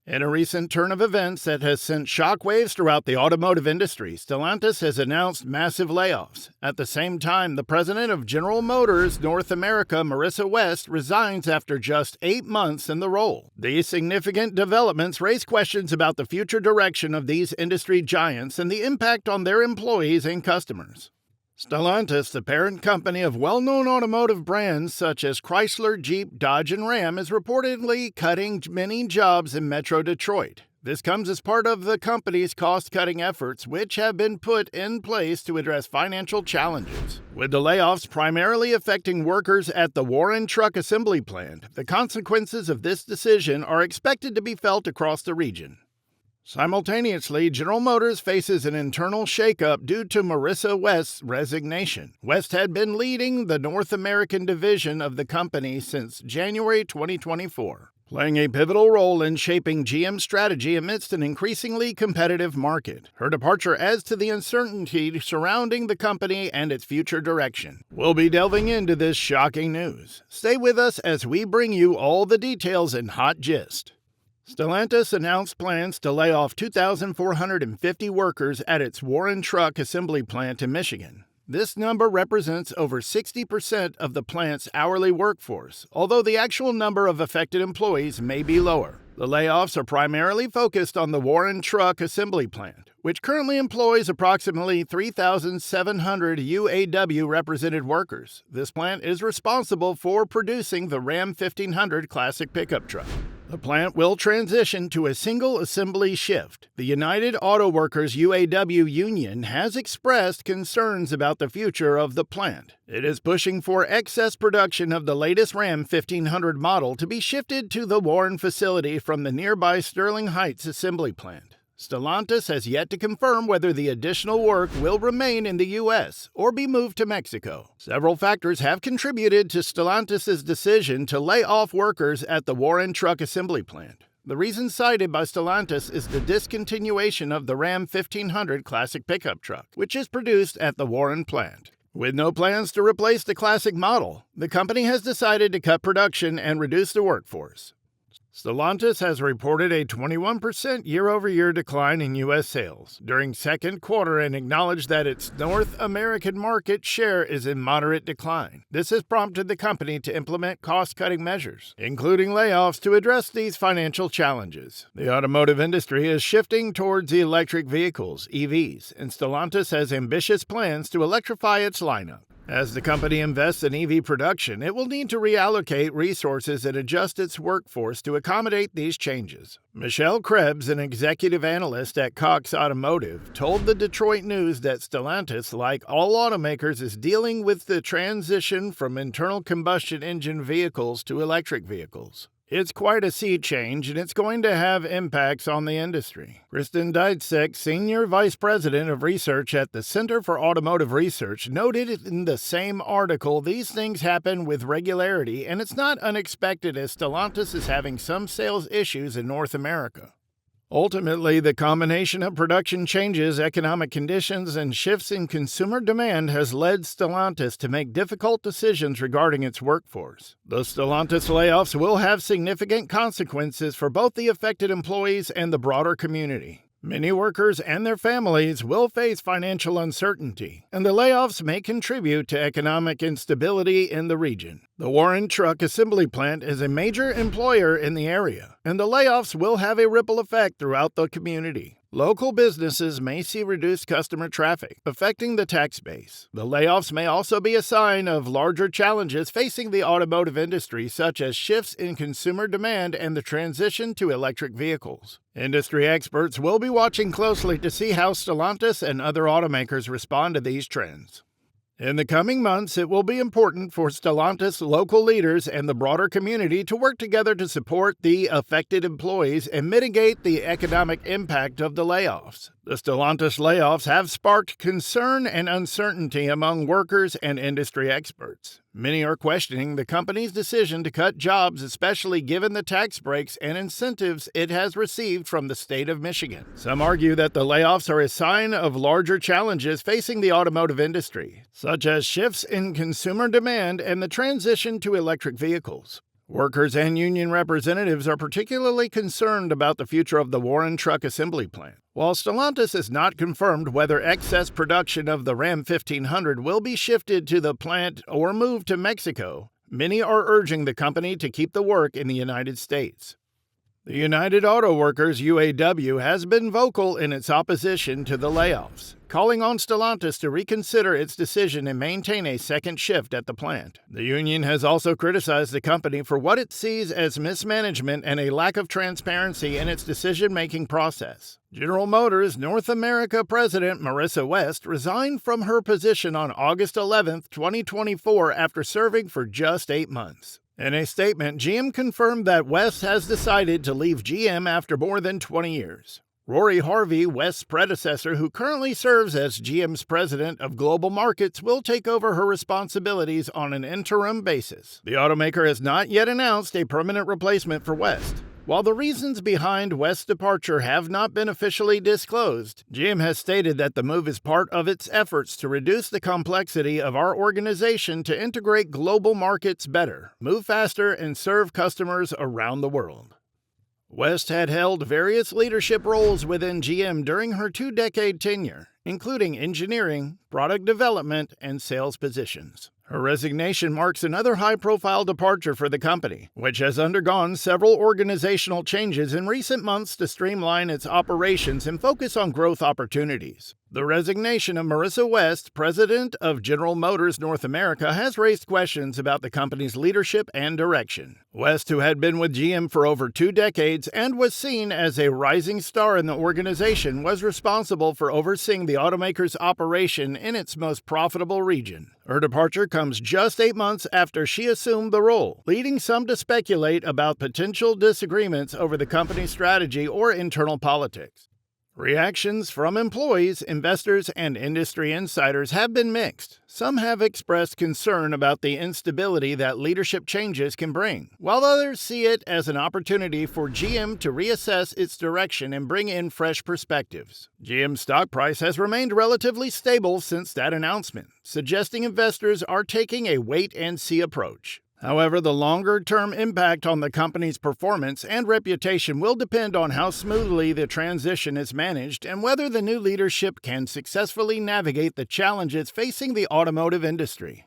In a recent turn of events that has sent shockwaves throughout the automotive industry, Stellantis has announced massive layoffs. At the same time, the president of General Motors North America, Marissa West, resigns after just 8 months in the role. These significant developments raise questions about the future direction of these industry giants and the impact on their employees and customers. Stellantis, the parent company of well-known automotive brands such as Chrysler, Jeep, Dodge, and Ram, is reportedly cutting many jobs in Metro Detroit. This comes as part of the company's cost-cutting efforts, which have been put in place to address financial challenges. With the layoffs primarily affecting workers at the Warren Truck Assembly Plant, the consequences of this decision are expected to be felt across the region. Simultaneously, General Motors faces an internal shakeup due to Marissa West's resignation. West had been leading the North American division of the company since January 2024, playing a pivotal role in shaping GM's strategy amidst an increasingly competitive market. Her departure adds to the uncertainty surrounding the company and its future direction. We'll be delving into this shocking news. Stay with us as we bring you all the details in hot gist. Stellantis announced plans to lay off 2,450 workers at its Warren Truck Assembly Plant in Michigan. This number represents over 60% of the plant's hourly workforce, although the actual number of affected employees may be lower. The layoffs are primarily focused on the Warren Truck Assembly Plant, which currently employs approximately 3,700 UAW-represented workers. This plant is responsible for producing the Ram 1500 classic pickup truck. The plant will transition to a single assembly shift. The United Auto Workers UAW union has expressed concerns about the future of the plant. It is pushing for excess production of the latest Ram 1500 model to be shifted to the Warren facility from the nearby Sterling Heights assembly plant. Stellantis has yet to confirm whether the additional work will remain in the U.S. or be moved to Mexico. Several factors have contributed to Stellantis' decision to lay off workers at the Warren Truck Assembly Plant. The reason cited by Stellantis is the discontinuation of the Ram 1500 classic pickup truck, which is produced at the Warren plant. With no plans to replace the classic model, the company has decided to cut production and reduce the workforce. Stellantis has reported a 21% year-over-year decline in U.S. sales during second quarter and acknowledged that its North American market share is in moderate decline. This has prompted the company to implement cost-cutting measures, including layoffs to address these financial challenges. The automotive industry is shifting towards electric vehicles, EVs, and Stellantis has ambitious plans to electrify its lineup. As the company invests in EV production, it will need to reallocate resources and adjust its workforce to accommodate these changes. Michelle Krebs, an executive analyst at Cox Automotive, told the Detroit News that Stellantis, like all automakers, is dealing with the transition from internal combustion engine vehicles to electric vehicles. It's quite a sea change, and it's going to have impacts on the industry. Kristen Deitzek, Senior Vice President of Research at the Center for Automotive Research, noted in the same article these things happen with regularity, and it's not unexpected as Stellantis is having some sales issues in North America. Ultimately, the combination of production changes, economic conditions, and shifts in consumer demand has led Stellantis to make difficult decisions regarding its workforce. The Stellantis layoffs will have significant consequences for both the affected employees and the broader community. Many workers and their families will face financial uncertainty, and the layoffs may contribute to economic instability in the region. The Warren Truck Assembly Plant is a major employer in the area, and the layoffs will have a ripple effect throughout the community. Local businesses may see reduced customer traffic, affecting the tax base. The layoffs may also be a sign of larger challenges facing the automotive industry, such as shifts in consumer demand and the transition to electric vehicles. Industry experts will be watching closely to see how Stellantis and other automakers respond to these trends. In the coming months, it will be important for Stellantis local leaders and the broader community to work together to support the affected employees and mitigate the economic impact of the layoffs. The Stellantis layoffs have sparked concern and uncertainty among workers and industry experts. Many are questioning the company's decision to cut jobs, especially given the tax breaks and incentives it has received from the state of Michigan. Some argue that the layoffs are a sign of larger challenges facing the automotive industry, such as shifts in consumer demand and the transition to electric vehicles. Workers and union representatives are particularly concerned about the future of the Warren Truck Assembly Plant. While Stellantis has not confirmed whether excess production of the Ram 1500 will be shifted to the plant or moved to Mexico, many are urging the company to keep the work in the United States. The United Auto Workers UAW has been vocal in its opposition to the layoffs, calling on Stellantis to reconsider its decision and maintain a second shift at the plant. The union has also criticized the company for what it sees as mismanagement and a lack of transparency in its decision-making process. General Motors North America President Marissa West resigned from her position on August 11, 2024 after serving for just 8 months. In a statement, GM confirmed that West has decided to leave GM after more than 20 years. Rory Harvey, West's predecessor, who currently serves as GM's president of global markets, will take over her responsibilities on an interim basis. The automaker has not yet announced a permanent replacement for West. While the reasons behind West's departure have not been officially disclosed, GM has stated that the move is part of its efforts to reduce the complexity of our organization to integrate global markets better, move faster, and serve customers around the world. West had held various leadership roles within GM during her 2-decade tenure, including engineering, product development, and sales positions. Her resignation marks another high-profile departure for the company, which has undergone several organizational changes in recent months to streamline its operations and focus on growth opportunities. The resignation of Marissa West, president of General Motors North America, has raised questions about the company's leadership and direction. West, who had been with GM for over 2 decades and was seen as a rising star in the organization, was responsible for overseeing the automaker's operation in its most profitable region. Her departure comes just 8 months after she assumed the role, leading some to speculate about potential disagreements over the company's strategy or internal politics. Reactions from employees, investors, and industry insiders have been mixed. Some have expressed concern about the instability that leadership changes can bring, while others see it as an opportunity for GM to reassess its direction and bring in fresh perspectives. GM's stock price has remained relatively stable since that announcement, suggesting investors are taking a wait-and-see approach. However, the longer-term impact on the company's performance and reputation will depend on how smoothly the transition is managed and whether the new leadership can successfully navigate the challenges facing the automotive industry.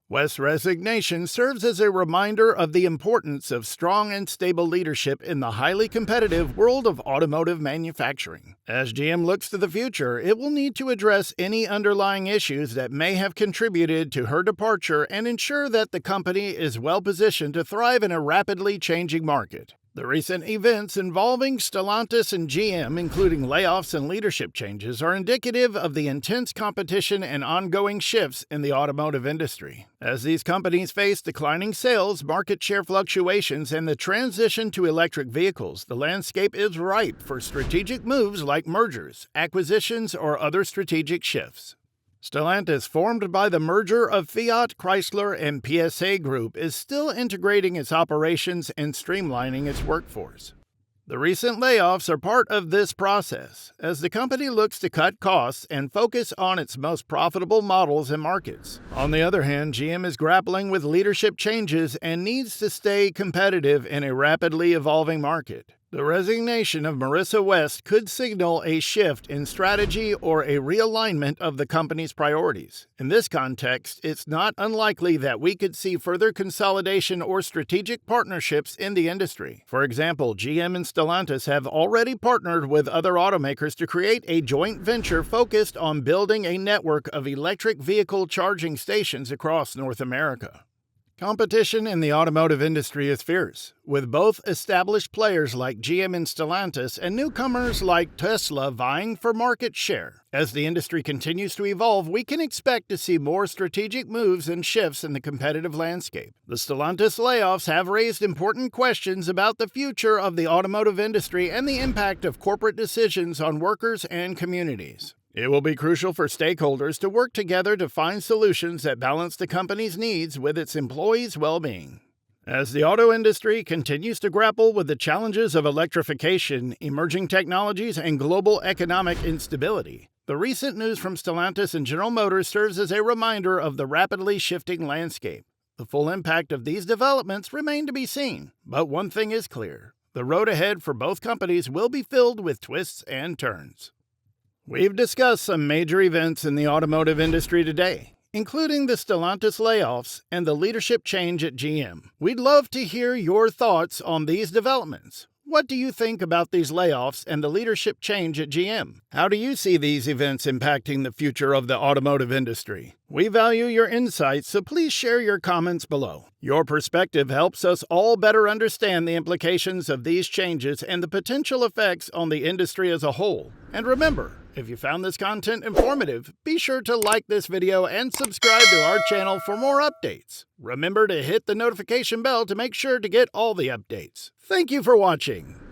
West's resignation serves as a reminder of the importance of strong and stable leadership in the highly competitive world of automotive manufacturing. As GM looks to the future, it will need to address any underlying issues that may have contributed to her departure and ensure that the company is well positioned to thrive in a rapidly changing market. The recent events involving Stellantis and GM, including layoffs and leadership changes, are indicative of the intense competition and ongoing shifts in the automotive industry. As these companies face declining sales, market share fluctuations, and the transition to electric vehicles, the landscape is ripe for strategic moves like mergers, acquisitions, or other strategic shifts. Stellantis, formed by the merger of Fiat, Chrysler, and PSA Group, is still integrating its operations and streamlining its workforce. The recent layoffs are part of this process, as the company looks to cut costs and focus on its most profitable models and markets. On the other hand, GM is grappling with leadership changes and needs to stay competitive in a rapidly evolving market. The resignation of Marissa West could signal a shift in strategy or a realignment of the company's priorities. In this context, it's not unlikely that we could see further consolidation or strategic partnerships in the industry. For example, GM and Stellantis have already partnered with other automakers to create a joint venture focused on building a network of electric vehicle charging stations across North America. Competition in the automotive industry is fierce, with both established players like GM and Stellantis and newcomers like Tesla vying for market share. As the industry continues to evolve, we can expect to see more strategic moves and shifts in the competitive landscape. The Stellantis layoffs have raised important questions about the future of the automotive industry and the impact of corporate decisions on workers and communities. It will be crucial for stakeholders to work together to find solutions that balance the company's needs with its employees' well-being. As the auto industry continues to grapple with the challenges of electrification, emerging technologies, and global economic instability, the recent news from Stellantis and General Motors serves as a reminder of the rapidly shifting landscape. The full impact of these developments remain to be seen, but one thing is clear. The road ahead for both companies will be filled with twists and turns. We've discussed some major events in the automotive industry today, including the Stellantis layoffs and the leadership change at GM. We'd love to hear your thoughts on these developments. What do you think about these layoffs and the leadership change at GM? How do you see these events impacting the future of the automotive industry? We value your insights, so please share your comments below. Your perspective helps us all better understand the implications of these changes and the potential effects on the industry as a whole. And remember, if you found this content informative, be sure to like this video and subscribe to our channel for more updates. Remember to hit the notification bell to make sure to get all the updates. Thank you for watching.